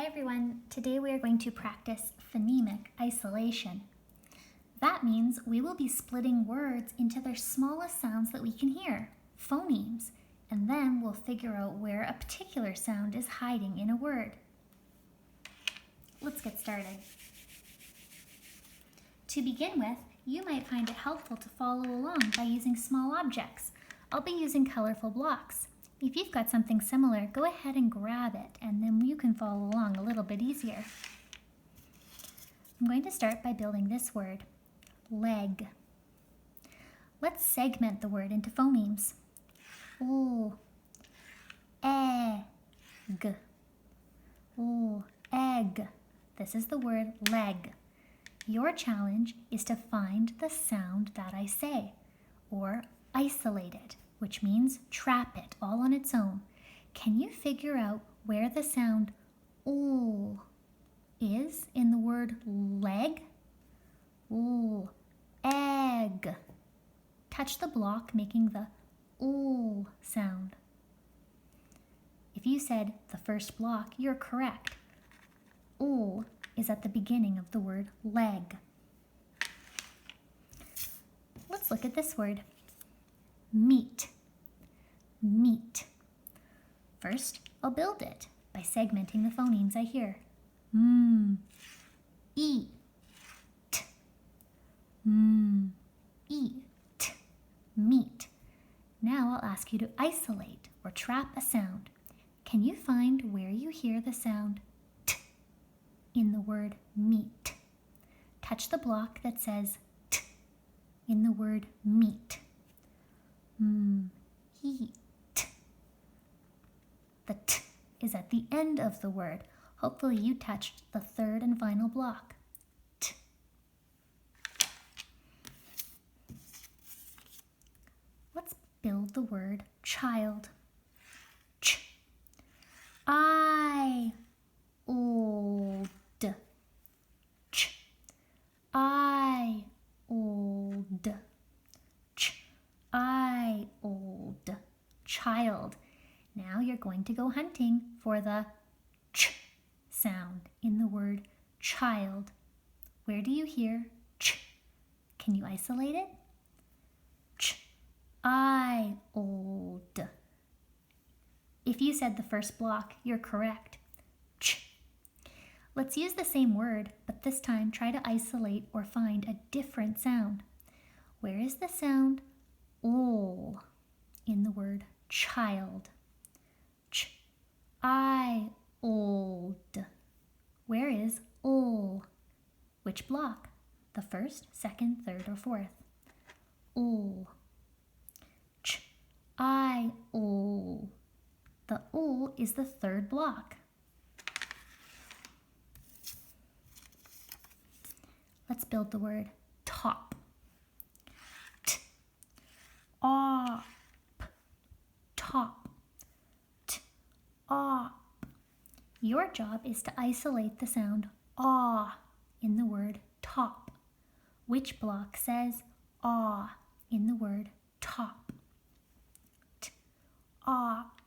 Hi everyone, today we are going to practice phonemic isolation. That means we will be splitting words into their smallest sounds that we can hear, phonemes, and then we'll figure out where a particular sound is hiding in a word. Let's get started. To begin with, you might find it helpful to follow along by using small objects. I'll be using colorful blocks. If you've got something similar, go ahead and grab it, and then you can follow along a little bit easier. I'm going to start by building this word, leg. Let's segment the word into phonemes. O, egg, o, egg. This is the word leg. Your challenge is to find the sound that I say, or isolate it, which means trap it all on its own. Can you figure out where the sound O is in the word leg? O, egg. Touch the block making the O sound. If you said the first block, you're correct. O is at the beginning of the word leg. Let's look at this word, meat. Meat. First, I'll build it by segmenting the phonemes I hear. Eat. Eat. Meat. Now I'll ask you to isolate or trap a sound. Can you find where you hear the sound T in the word meat? Touch the block that says T in the word meat. Eat. The T is at the end of the word. Hopefully you touched the third and final block. T. Let's build the word child. Ch. I, old. Ch. I, old. Ch. I, old. Child. Now you're going to go hunting for the ch sound in the word child. Where do you hear ch? Can you isolate it? Ch, I, old. If you said the first block, you're correct. Ch. Let's use the same word, but this time try to isolate or find a different sound. Where is the sound ol in the word child? Ch, I, old. Where is ol? Which block? The first, second, third, or fourth? Ol. Ch, I, ol. The ol is the third block. Let's build the word top. T, op, top. Op. Your job is to isolate the sound ah in the word top. Which block says ah in the word top? T, op.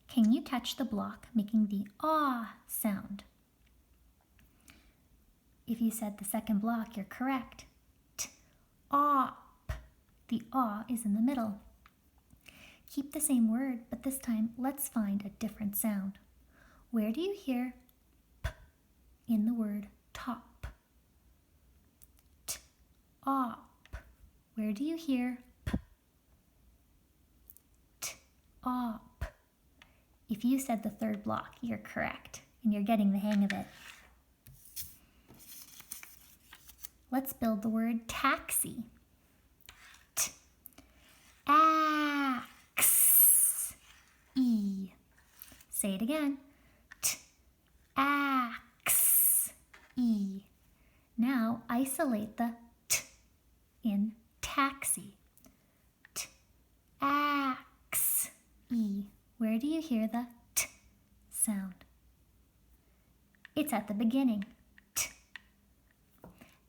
Can you touch the block making the ah sound? If you said the second block, you're correct. T, op. The ah is in the middle. Keep the same word, but this time let's find a different sound. Where do you hear p in the word top? T, op. Where do you hear p? T, op. If you said the third block, you're correct, and you're getting the hang of it. Let's build the word taxi. T, E. Say it again. T, ax, E. Now isolate the T in taxi. T, ax, E. Where do you hear the T sound? It's at the beginning. T.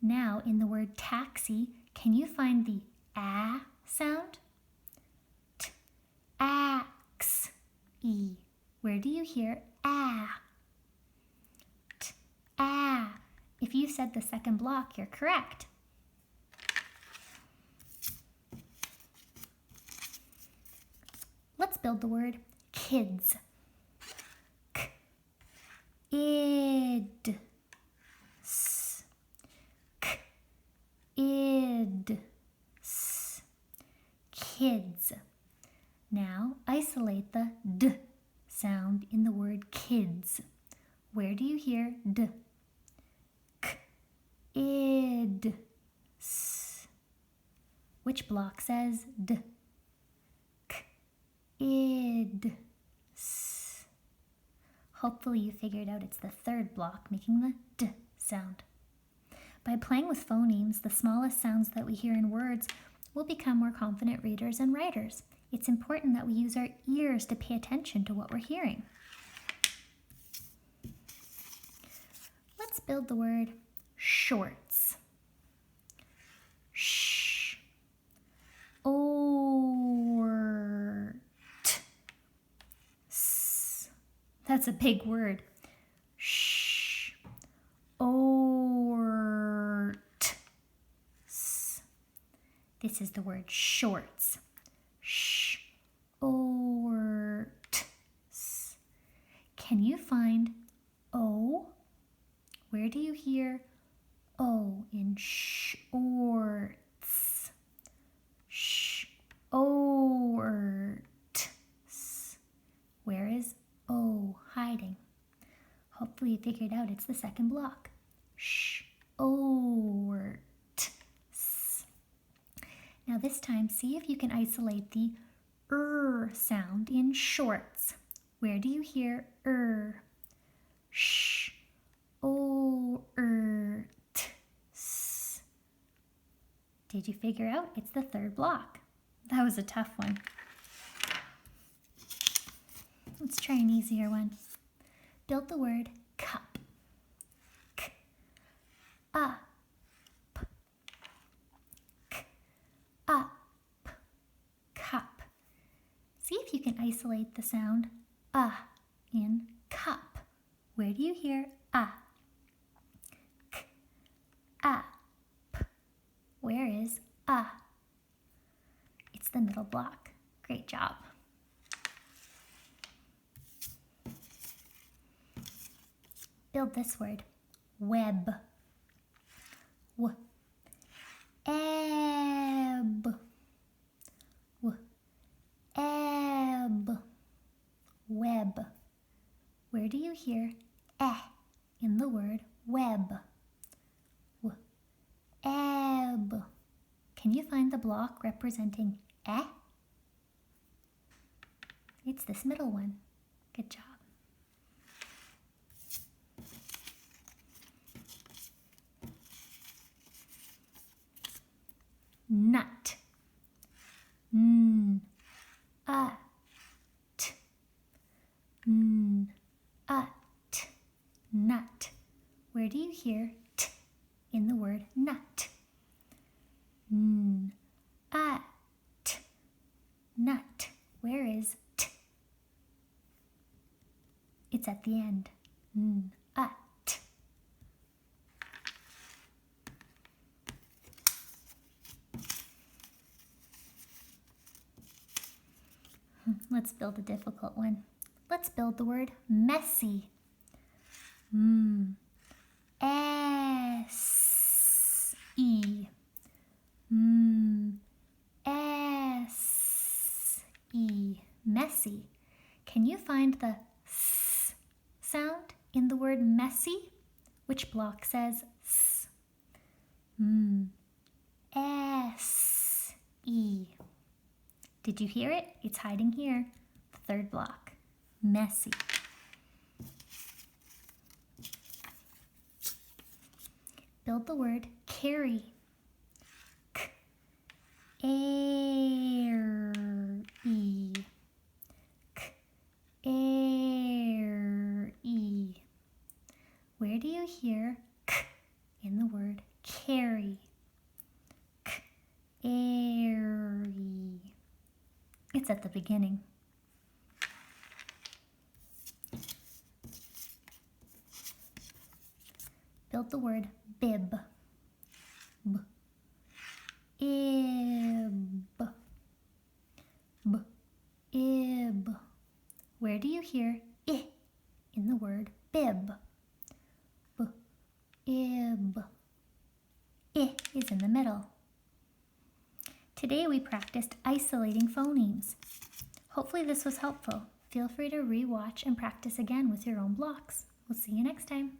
Now in the word taxi, can you find the A sound? T, ax, E. Where do you hear ah? If you said the second block, you're correct. Let's build the word kids. K-id. S. K-id. S. Kids. Now isolate the D sound in the word kids. Where do you hear D? K-id. S. Which block says D? K-id. S. Hopefully you figured out it's the third block making the D sound. By playing with phonemes, the smallest sounds that we hear in words will become more confident readers and writers. It's important that we use our ears to pay attention to what we're hearing. Let's build the word shorts. Sh. Ort. S. That's a big word. Sh. Ort. S. This is the word shorts. Sh. Ort. S. Can you find O? Where do you hear O in shorts? Shorts. Where is O hiding? Hopefully you figured out it's the second block. Shorts. Now this time, see if you can isolate the sound in shorts. Where do you hear Sh. O-er-t-s. Did you figure out it's the third block? That was a tough one. Let's try an easier one. Build the word cup. K-up. K-up. Cup. See if you can isolate the sound in cup. Where do you hear K-up. Where is It's the middle block. Great job. Build this word. Web. W. Ebb. W. Ebb. Web. Where do you hear in the word web? W. Ebb. Can you find the block representing It's this middle one. Good job. Nut. N-ut. N-ut. Nut. Where do you hear t in the word nut? N-ut. Nut. Where is t? It's at the end. N-ut. Let's build a difficult one. Let's build the word messy. S-E. S-E. Messy. Can you find the s sound in the word messy? Which block says s? S-E. Did you hear it? It's hiding here. The third block. Messy. Build the word carry. K-air-e. K-air-e. Where do you hear k in the word carry? K-air-e. It's at the beginning. built the word bib. B. Ib. B. Ib. Where do you hear I in the word bib? B. Ib. I is in the middle. Today we practiced isolating phonemes. Hopefully this was helpful. Feel free to re-watch and practice again with your own blocks. We'll see you next time.